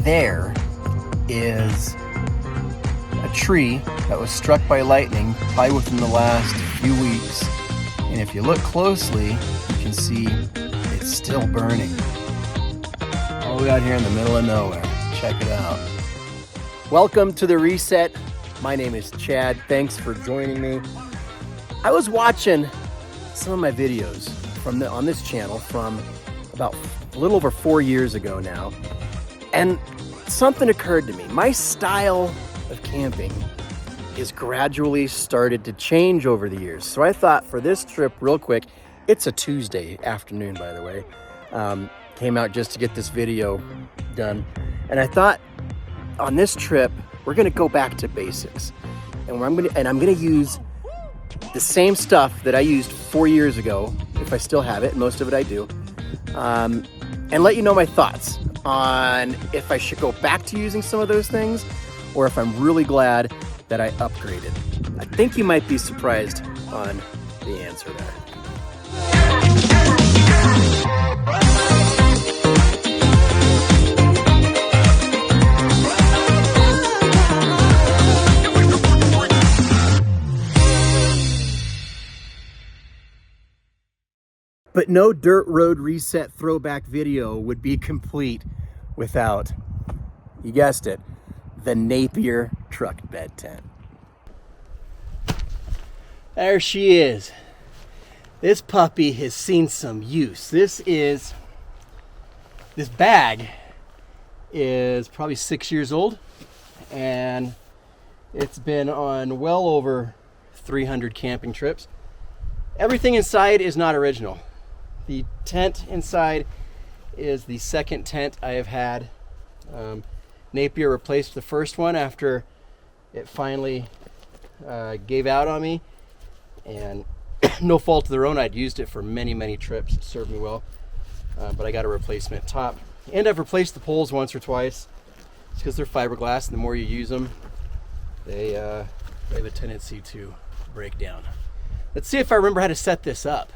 there is a tree that was struck by lightning probably within the last few weeks. And if you look closely, you can see it's still burning. All the way out here in the middle of nowhere. Check it out. Welcome to the Reset. My name is Chad. Thanks for joining me. I was watching some of my videos on this channel from about a little over 4 years ago now, and something occurred to me. My style of camping is gradually started to change over the years. So I thought for this trip, real quick, it's a Tuesday afternoon, by the way. Came out just to get this video done. And I thought on this trip, we're gonna go back to basics. And I'm gonna use the same stuff that I used 4 years ago, if I still have it, most of it I do, and let you know my thoughts on if I should go back to using some of those things or if I'm really glad that I upgraded. I think you might be surprised on the answer there. But no Dirt Road Reset throwback video would be complete without, you guessed it, the Napier truck bed tent. There she is. This puppy has seen some use. This bag is probably 6 years old, and it's been on well over 300 camping trips. Everything inside is not original. The tent inside is the second tent I have had. Napier replaced the first one after it finally gave out on me, and no fault of their own. I'd used it for many, many trips. It served me well, but I got a replacement top. And I've replaced the poles once or twice. It's because they're fiberglass, and the more you use them, they have a tendency to break down. Let's see if I remember how to set this up.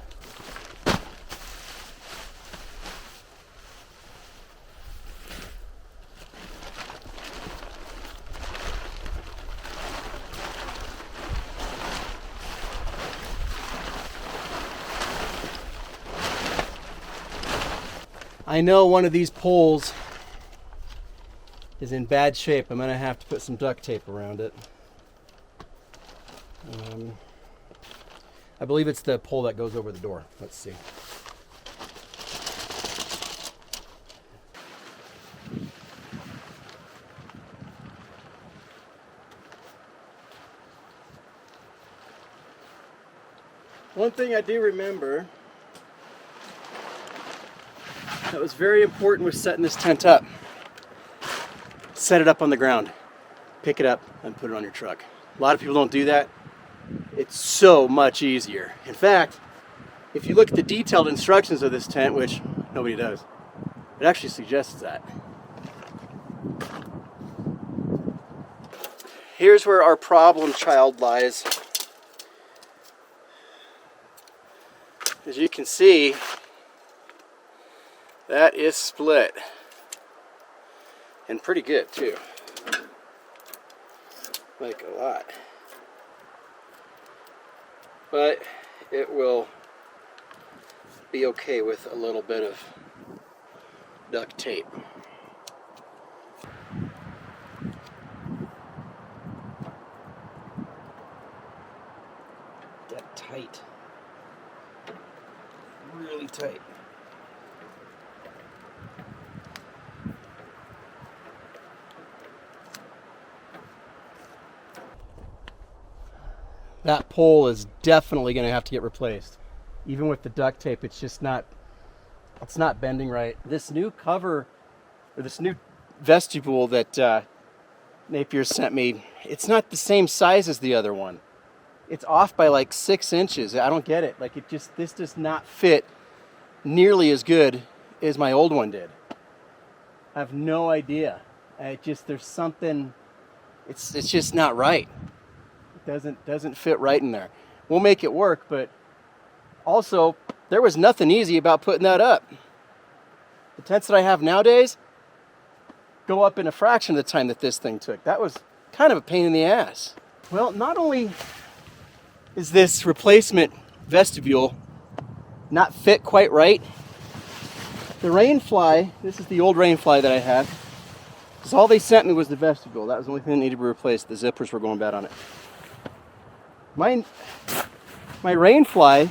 I know one of these poles is in bad shape. I'm gonna have to put some duct tape around it. I believe it's the pole that goes over the door. Let's see. One thing I do remember that was very important was setting this tent up. Set it up on the ground. Pick it up and put it on your truck. A lot of people don't do that. It's so much easier. In fact, if you look at the detailed instructions of this tent, which nobody does, it actually suggests that. Here's where our problem child lies. As you can see, that is split, and pretty good too, like a lot, but it will be okay with a little bit of duct tape. Get tight, really tight. That pole is definitely going to have to get replaced. Even with the duct tape, it's just not, it's not bending right. This new cover, or this new vestibule that Napier sent me, it's not the same size as the other one. It's off by like 6 inches. I don't get it. Like this does not fit nearly as good as my old one did. I have no idea. There's something, it's just not right. Doesn't fit right in there. We'll make it work, but also there was nothing easy about putting that up. The tents that I have nowadays, go up in a fraction of the time that this thing took. That was kind of a pain in the ass. Well, not only is this replacement vestibule not fit quite right, the rainfly, this is the old rainfly that I had, because all they sent me was the vestibule. That was the only thing that needed to be replaced. The zippers were going bad on it. My rainfly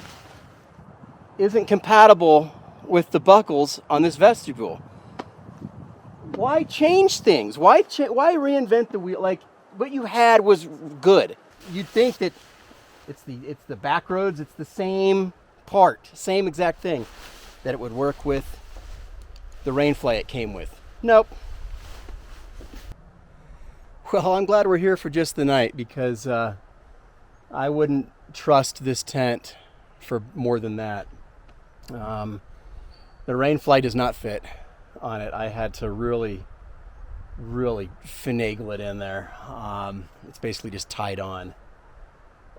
isn't compatible with the buckles on this vestibule. Why change things? Why reinvent the wheel? Like, what you had was good. You'd think that it's the back roads, it's the same part, same exact thing, that it would work with the rainfly it came with. Nope. Well, I'm glad we're here for just the night, because I wouldn't trust this tent for more than that. The rainfly does not fit on it. I had to really finagle it in there. It's basically just tied on,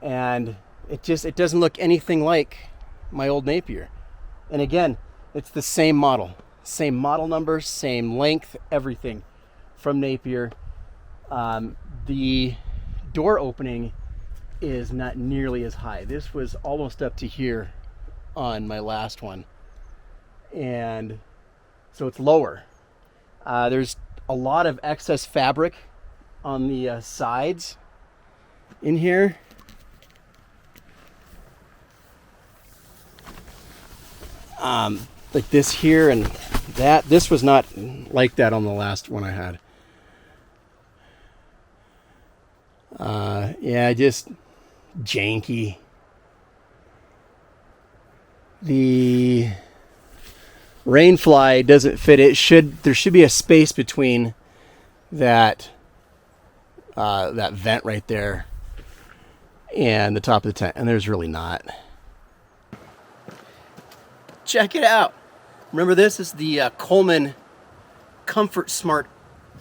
and it doesn't look anything like my old Napier. And again, it's the same model number, same length, everything from Napier. The door opening is not nearly as high. This was almost up to here on my last one, and so it's lower. There's a lot of excess fabric on the sides in here. Like this here and that. This was not like that on the last one I had. Yeah, just janky. The rainfly doesn't fit. There should be a space between that vent right there and the top of the tent, and there's really not. Check it out. Remember this? This is the Coleman Comfort Smart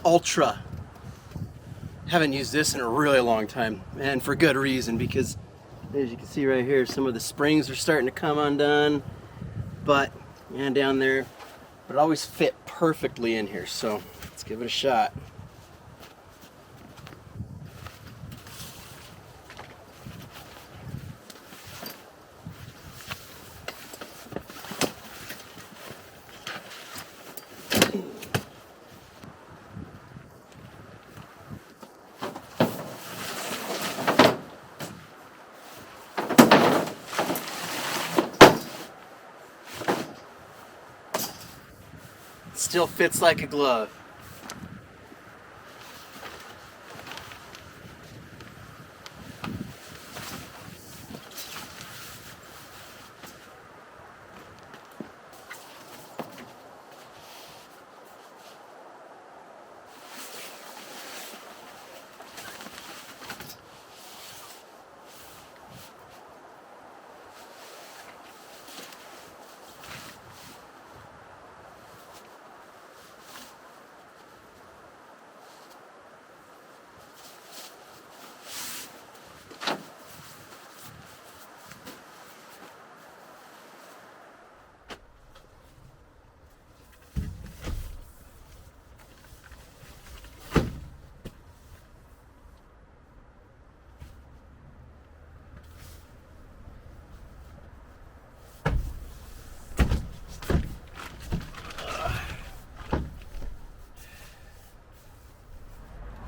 Ultra. Haven't used this in a really long time, and for good reason, because as you can see right here, some of the springs are starting to come undone, and down there, but it always fit perfectly in here, so let's give it a shot. Still fits like a glove.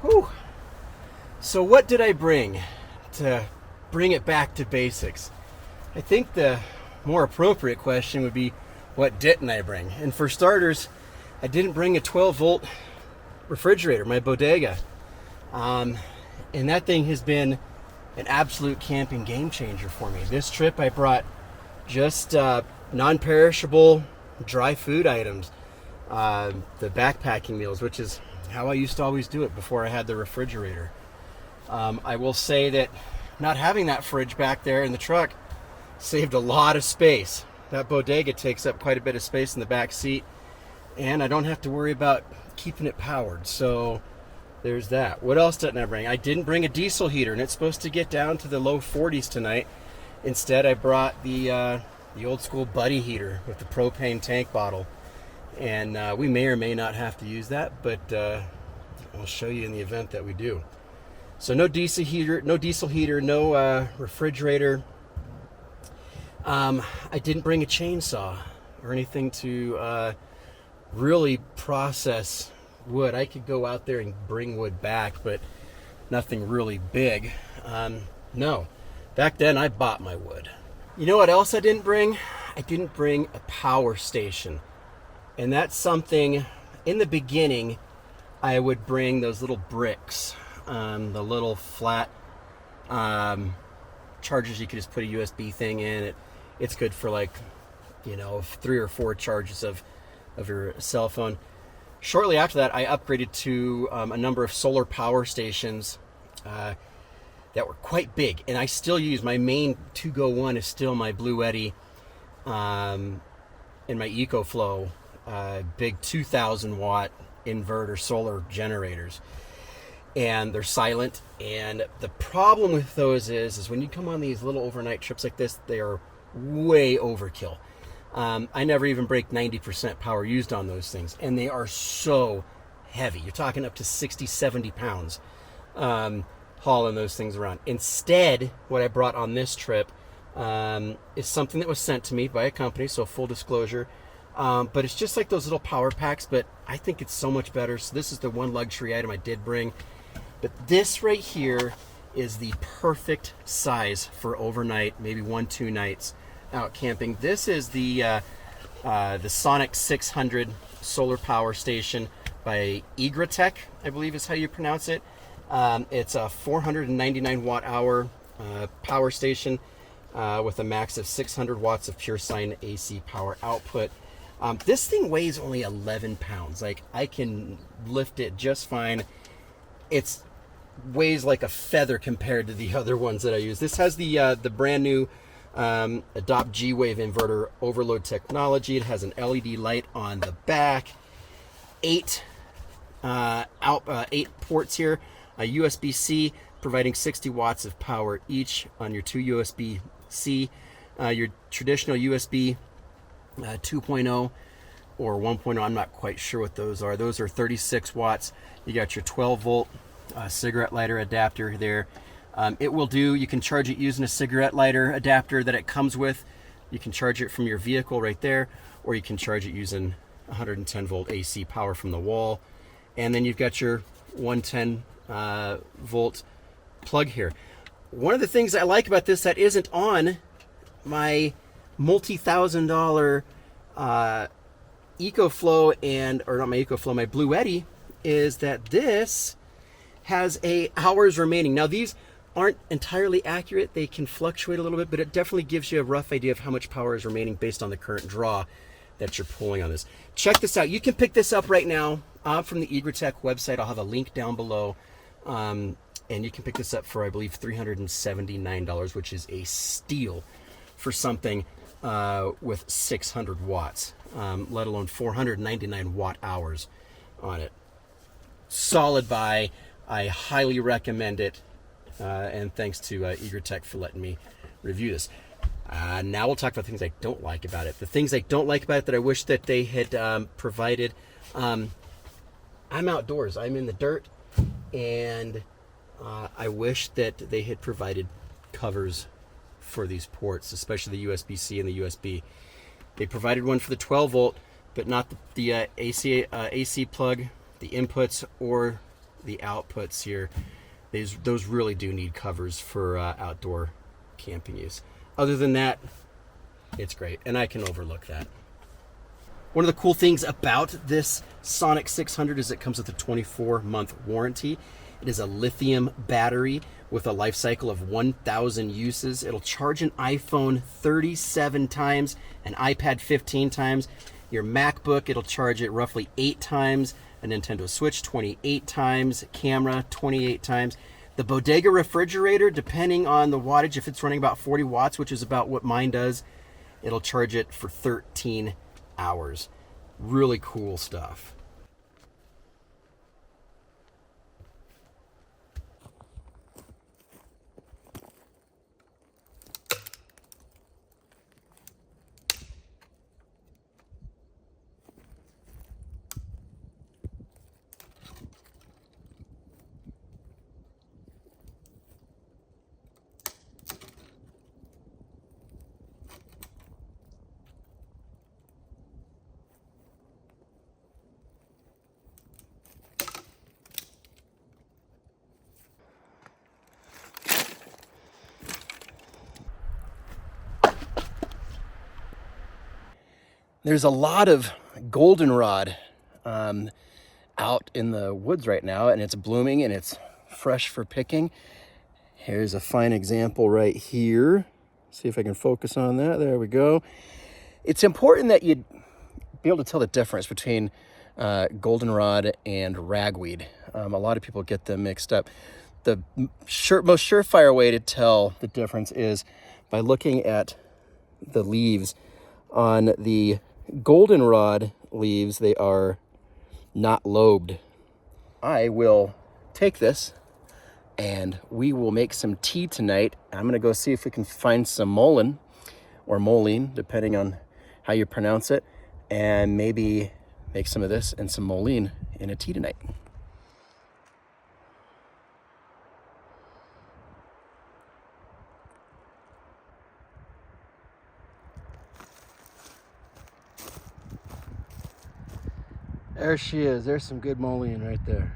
Whew. So what did I bring to bring it back to basics? I think the more appropriate question would be, what didn't I bring? And for starters, I didn't bring a 12-volt refrigerator, my bodega. And that thing has been an absolute camping game changer for me. This trip I brought just non-perishable dry food items, the backpacking meals, which is how I used to always do it before I had the refrigerator. I will say that not having that fridge back there in the truck saved a lot of space. That bodega takes up quite a bit of space in the back seat, and I don't have to worry about keeping it powered. So there's that. What else didn't I bring? I didn't bring a diesel heater, and it's supposed to get down to the low 40s tonight. Instead, I brought the old school buddy heater with the propane tank bottle. And we may or may not have to use that, but I'll show you in the event that we do. So no diesel heater, no refrigerator. I didn't bring a chainsaw or anything to really process wood. I could go out there and bring wood back, but nothing really big. No, back then I bought my wood. You know what else I didn't bring? I didn't bring a power station. And that's something, in the beginning, I would bring those little bricks, the little flat chargers you could just put a USB thing in. It's good for like, 3 or 4 charges of your cell phone. Shortly after that, I upgraded to a number of solar power stations that were quite big, and I still use my main to-go one is still my Blue Eddy and my EcoFlow big 2,000 watt inverter solar generators, and they're silent. And the problem with those is when you come on these little overnight trips like this, they are way overkill. I never even break 90% power used on those things, and they are so heavy. You're talking up to 60-70 pounds hauling those things around. Instead, what I brought on this trip is something that was sent to me by a company, so full disclosure, but it's just like those little power packs, but I think it's so much better. So this is the one luxury item I did bring, but this right here is the perfect size for overnight, maybe 1-2 nights out camping. This is the Sonic 600 solar power station by Egratech, I believe is how you pronounce it. It's a 499 watt hour power station with a max of 600 watts of pure sine AC power output. This thing weighs only 11 pounds. Like, I can lift it just fine. It's weighs like a feather compared to the other ones that I use. This has the brand new Adopt G-Wave inverter overload technology. It has an LED light on the back, 8 ports here, a USB-C providing 60 watts of power each on your 2 USB-C, your traditional USB 2.0 or 1.0, I'm not quite sure what those are. Those are 36 watts. You got your 12 volt cigarette lighter adapter there. It will do, you can charge it using a cigarette lighter adapter that it comes with. You can charge it from your vehicle right there, or you can charge it using 110 volt AC power from the wall. And then you've got your 110 volt plug here. One of the things I like about this that isn't on my multi-$1,000 EcoFlow my Blue Eddy, is that this has hours remaining. Now, these aren't entirely accurate. They can fluctuate a little bit, but it definitely gives you a rough idea of how much power is remaining based on the current draw that you're pulling on this. Check this out. You can pick this up right now from the Egratech website. I'll have a link down below. And you can pick this up for, I believe, $379, which is a steal for something with 600 watts, let alone 499 watt hours on it. Solid buy. I highly recommend it. And thanks to Egratech for letting me review this. Now we'll talk about things I don't like about it. The things I don't like about it that I wish that they had provided. I'm outdoors. I'm in the dirt, and I wish that they had provided covers for these ports, especially the USB-C and the USB. They provided one for the 12 volt, but not the AC plug, the inputs, or the outputs here. Those really do need covers for outdoor camping use. Other than that, it's great, and I can overlook that. One of the cool things about this Sonic 600 is it comes with a 24-month warranty. It is a lithium battery with a life cycle of 1,000 uses. It'll charge an iPhone 37 times, an iPad 15 times. Your MacBook, it'll charge it roughly 8 times. A Nintendo Switch 28 times, camera 28 times. The Bodega refrigerator, depending on the wattage, if it's running about 40 watts, which is about what mine does, it'll charge it for 13 hours. Really cool stuff. There's a lot of goldenrod out in the woods right now, and it's blooming and it's fresh for picking. Here's a fine example right here. See if I can focus on that. There we go. It's important that you be able to tell the difference between goldenrod and ragweed. A lot of people get them mixed up. The most surefire way to tell the difference is by looking at the leaves. On the goldenrod leaves, they are not lobed. I will take this and we will make some tea tonight. I'm gonna go see if we can find some mullein or mullein, depending on how you pronounce it, and maybe make some of this and some mullein in a tea tonight. There she is. There's some good mullein right there.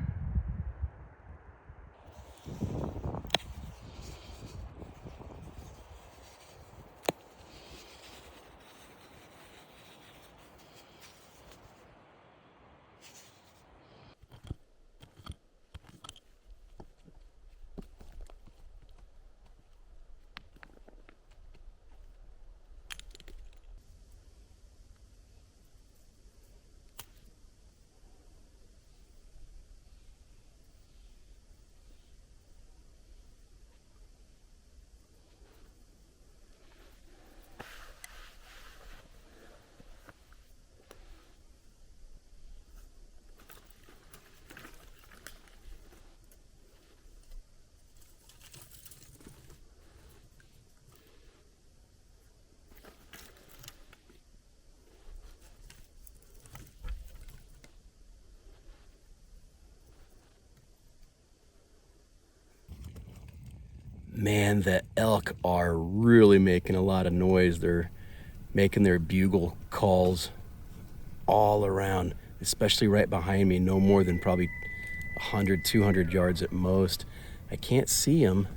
Man, the elk are really making a lot of noise. They're making their bugle calls all around, especially right behind me, no more than probably 100, 200 yards at most. I can't see them,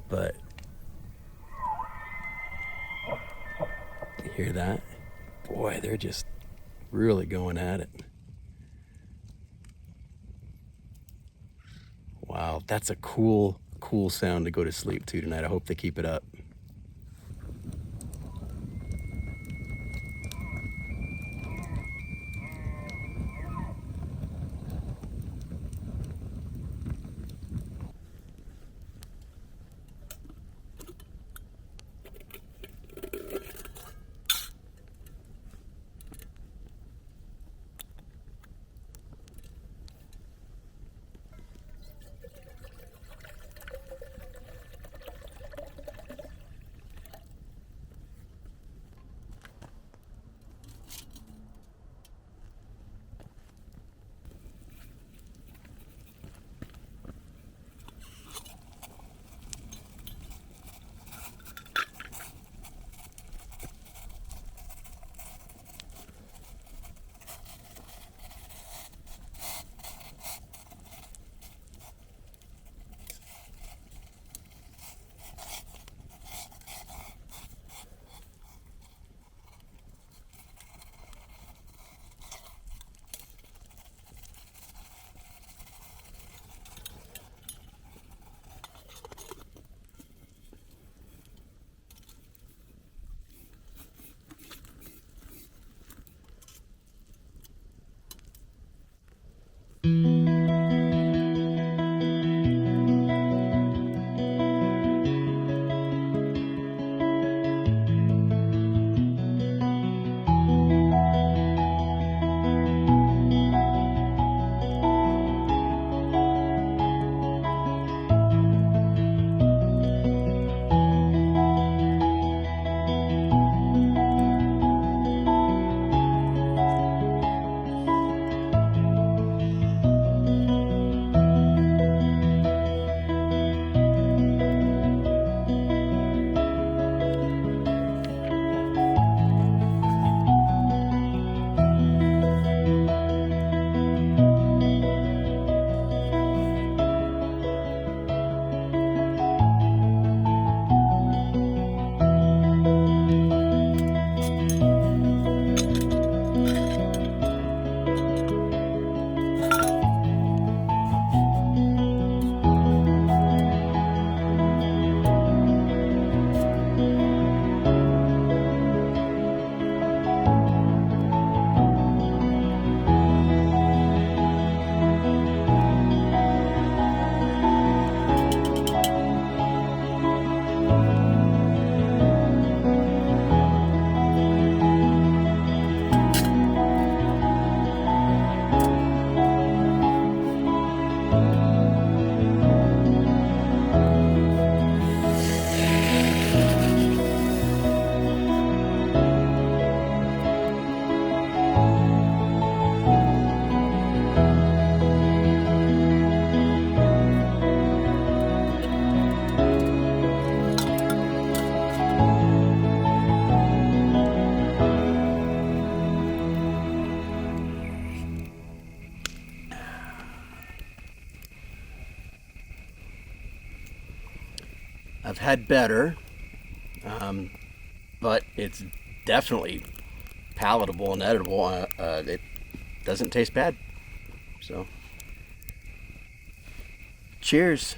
but you hear that? Boy, they're just really going at it. Wow, that's a cool sound to go to sleep to tonight. I hope they keep it up. I've had better, but it's definitely palatable and edible. It doesn't taste bad. So, cheers.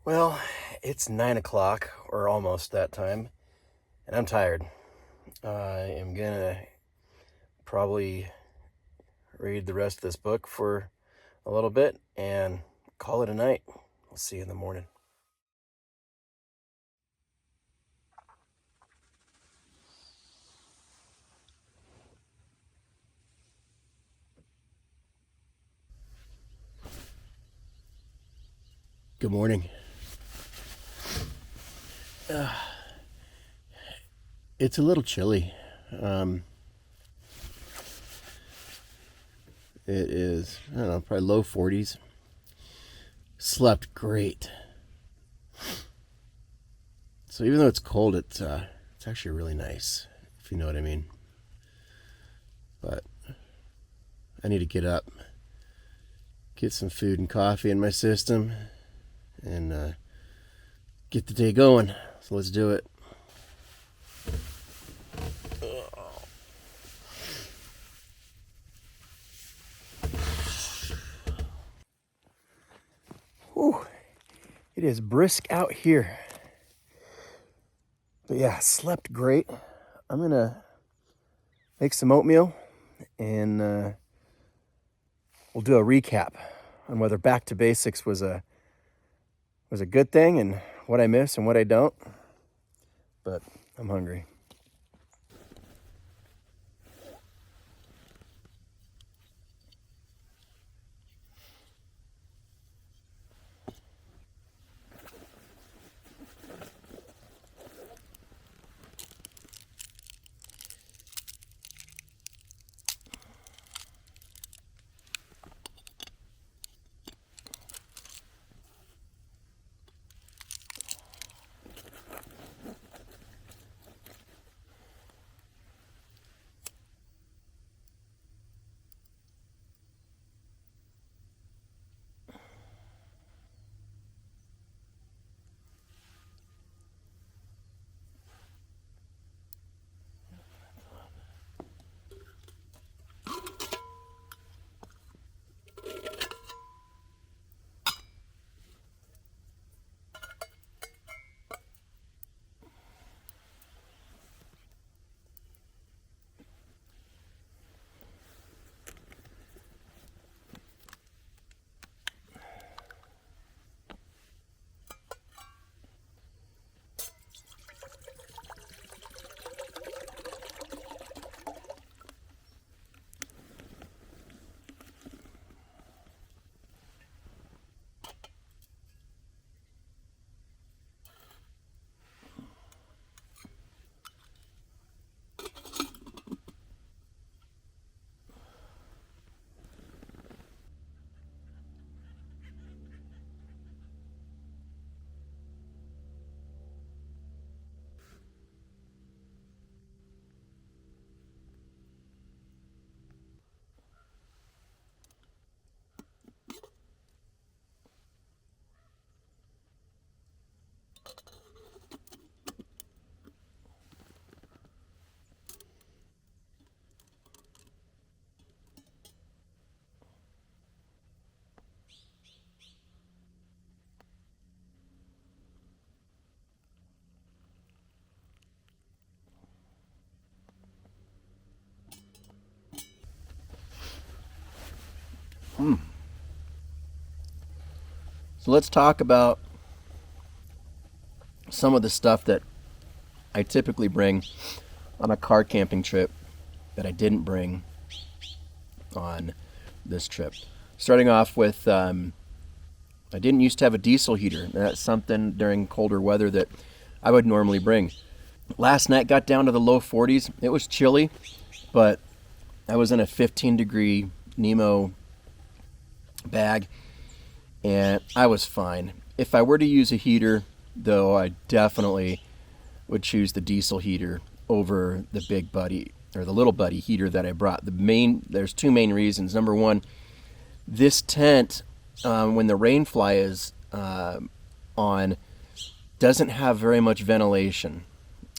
Well, it's 9 o'clock, or almost that time, and I'm tired. I am gonna probably read the rest of this book for a little bit and call it a night. We'll see you in the morning. Good morning. It's a little chilly. It is, I don't know, probably low 40s. Slept great. So even though it's cold, it's actually really nice, if you know what I mean. But I need to get up, get some food and coffee in my system, and get the day going. So let's do it. Whew. It is brisk out here. But yeah, slept great. I'm gonna make some oatmeal and we'll do a recap on whether back to basics was a good thing and what I miss and what I don't. But I'm hungry. So let's talk about some of the stuff that I typically bring on a car camping trip that I didn't bring on this trip. Starting off with I didn't used to have a diesel heater. That's something during colder weather that I would normally bring. Last night got down to the low 40s. It was chilly, but I was in a 15-degree Nemo bag, and I was fine. If I were to use a heater, though, I definitely would choose the diesel heater over the big buddy or the little buddy heater that I brought. There's two main reasons. Number one, this tent, when the rain fly is on, doesn't have very much ventilation,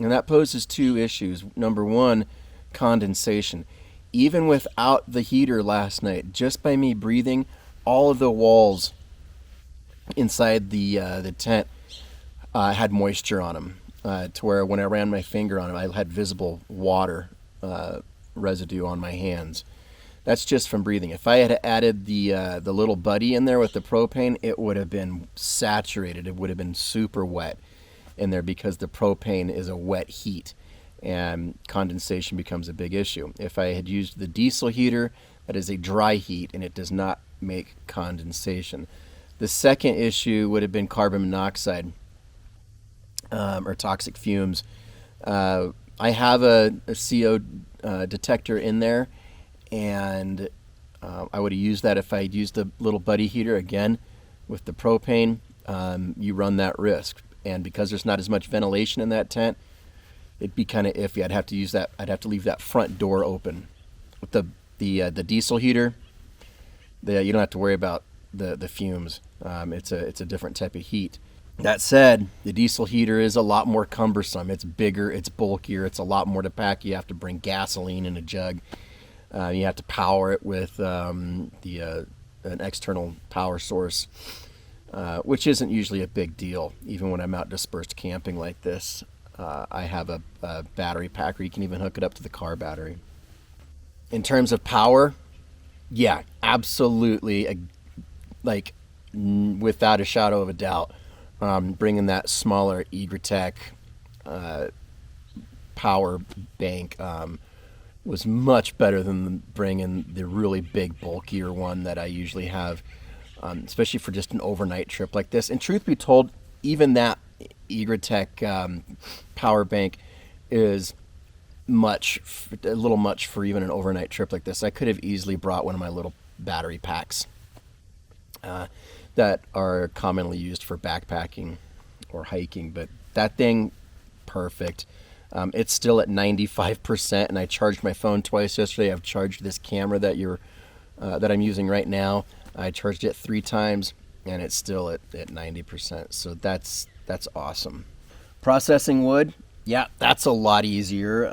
and that poses two issues. Number one, condensation. Even without the heater last night, just by me breathing, all of the walls inside the tent had moisture on them, to where when I ran my finger on them, I had visible water residue on my hands. That's just from breathing. If I had added the little buddy in there with the propane, it would have been saturated. It would have been super wet in there because the propane is a wet heat, and condensation becomes a big issue. If I had used the diesel heater, that is a dry heat, and it does not make condensation. The second issue would have been carbon monoxide or toxic fumes. I have a CO detector in there, and I would have used that if I had used the little buddy heater. Again, with the propane, you run that risk. And because there's not as much ventilation in that tent, it'd be kind of iffy. I'd have to leave that front door open. With the diesel heater, you don't have to worry about the fumes. It's a different type of heat. That said, the diesel heater is a lot more cumbersome. It's bigger, it's bulkier, it's a lot more to pack. You have to bring gasoline in a jug. You have to power it with an external power source, which isn't usually a big deal. Even when I'm out dispersed camping like this, I have a battery pack, or you can even hook it up to the car battery. In terms of power, yeah, absolutely, without a shadow of a doubt, bringing that smaller Egretech power bank was much better than bringing the really big, bulkier one that I usually have, especially for just an overnight trip like this. And truth be told, even that Egretech power bank is a little much for even an overnight trip like this. I could have easily brought one of my little battery packs that are commonly used for backpacking or hiking, but that thing, perfect. It's still at 95%, and I charged my phone twice yesterday. I've charged this camera that I'm using right now. I charged it 3 times, and it's still at 90%. So that's awesome. Processing wood, yeah, that's a lot easier.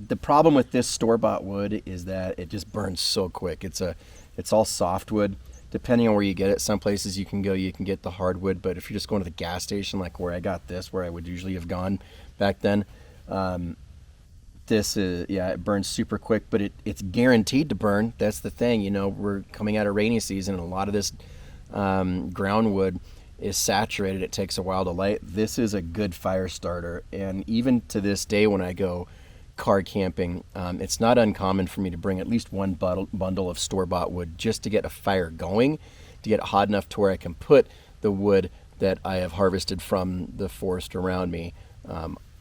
The problem with this store-bought wood is that it just burns so quick. It's all softwood. Depending on where you get it, some places you can get the hardwood, but if you're just going to the gas station, like where I got this, where I would usually have gone back then, this is, yeah, it burns super quick, but it's guaranteed to burn. That's the thing, we're coming out of rainy season, and a lot of this ground wood is saturated. It takes a while to light. This is a good fire starter, and even to this day when I go car camping, it's not uncommon for me to bring at least one bundle of store-bought wood just to get a fire going, to get it hot enough to where I can put the wood that I have harvested from the forest around me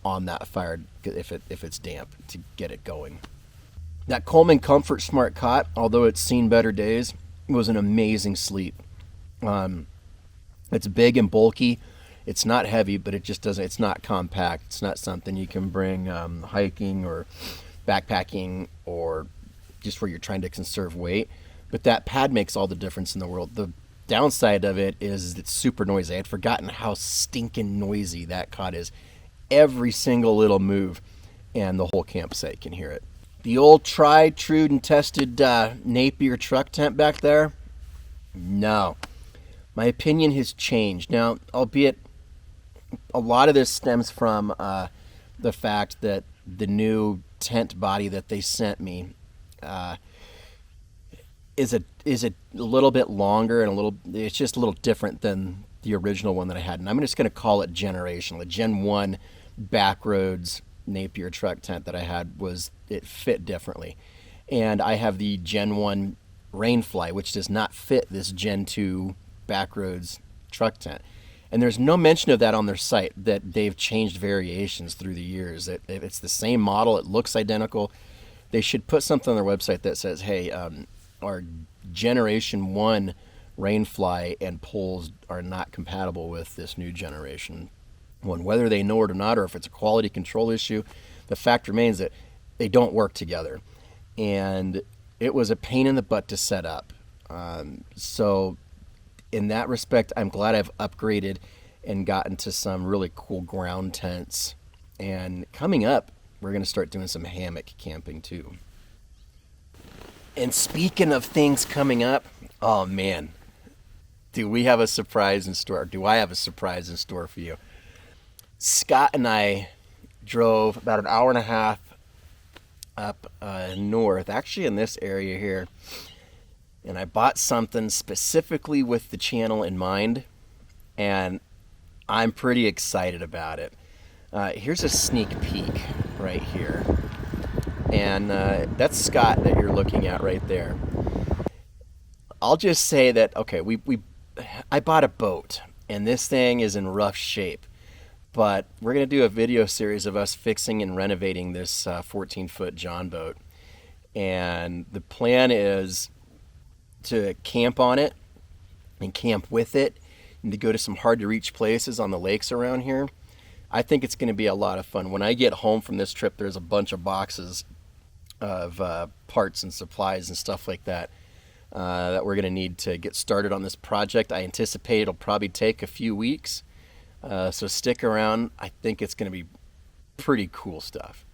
on that fire if it's damp, to get it going. That Coleman Comfort Smart Cot, although it's seen better days, was an amazing sleep. It's big and bulky. It's not heavy, but it's not compact. It's not something you can bring hiking or backpacking or just where you're trying to conserve weight. But that pad makes all the difference in the world. The downside of it is it's super noisy. I had forgotten how stinking noisy that cot is. Every single little move, and the whole campsite can hear it. The old tried, true, and tested Napier truck tent back there? No. My opinion has changed. Now, albeit a lot of this stems from the fact that the new tent body that they sent me is a little bit longer and it's just a little different than the original one that I had. And I'm just going to call it generational. The Gen 1 Backroads Napier truck tent that I had it fit differently. And I have the Gen 1 rainfly, which does not fit this Gen 2 Backroads truck tent. And there's no mention of that on their site, that they've changed variations through the years. It's the same model, it looks identical. They should put something on their website that says, hey, our Generation 1 rainfly and poles are not compatible with this new Generation 1. Whether they know it or not, or if it's a quality control issue, the fact remains that they don't work together. And it was a pain in the butt to set up. So in that respect, I'm glad I've upgraded and gotten to some really cool ground tents. And coming up, we're going to start doing some hammock camping too. And speaking of things coming up, oh man, do we have a surprise in store? Do I have a surprise in store for you? Scott and I drove about an hour and a half up north, actually in this area here, and I bought something specifically with the channel in mind, and I'm pretty excited about it. Here's a sneak peek right here, and that's Scott that you're looking at right there. I'll just say that, okay, I bought a boat, and this thing is in rough shape, but we're going to do a video series of us fixing and renovating this 14-foot John boat, and the plan is to camp on it and camp with it and to go to some hard to reach places on the lakes around here. I think it's going to be a lot of fun. When I get home from this trip, there's a bunch of boxes of parts and supplies and stuff like that that we're going to need to get started on this project. I anticipate it'll probably take a few weeks, so stick around. I think it's going to be pretty cool stuff.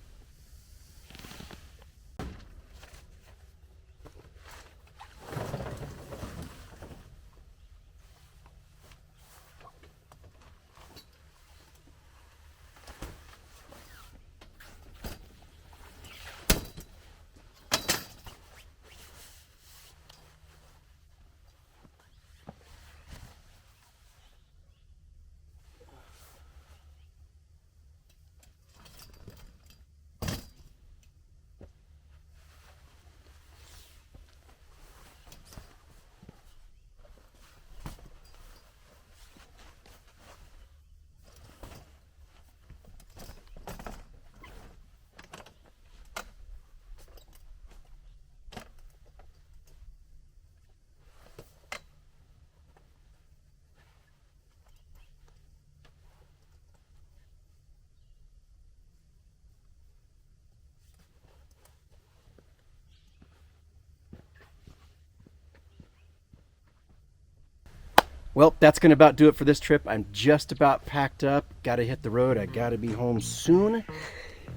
Well, that's going to about do it for this trip. I'm just about packed up. Got to hit the road. I got to be home soon.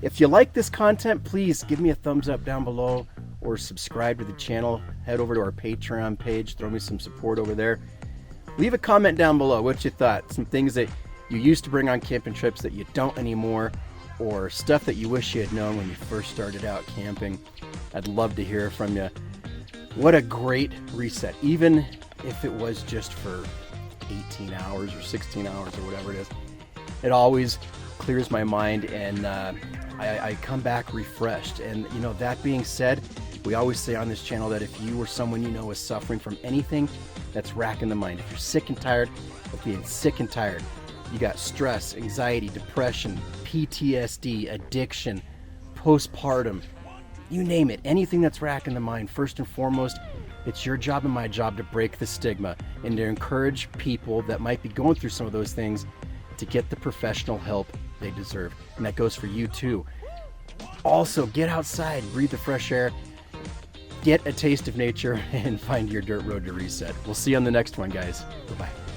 If you like this content, please give me a thumbs up down below or subscribe to the channel. Head over to our Patreon page. Throw me some support over there. Leave a comment down below what you thought. Some things that you used to bring on camping trips that you don't anymore, or stuff that you wish you had known when you first started out camping. I'd love to hear from you. What a great reset. Even if it was just for 18 hours or 16 hours or whatever it is, it always clears my mind, and I come back refreshed. And you know, that being said, we always say on this channel that if you or someone you know is suffering from anything that's racking the mind, if you're sick and tired of being sick and tired, you got stress, anxiety, depression, PTSD, addiction, postpartum, you name it, anything that's racking the mind, first and foremost, it's your job and my job to break the stigma and to encourage people that might be going through some of those things to get the professional help they deserve. And that goes for you too. Also, get outside, breathe the fresh air, get a taste of nature, and find your dirt road to reset. We'll see you on the next one, guys. Bye-bye.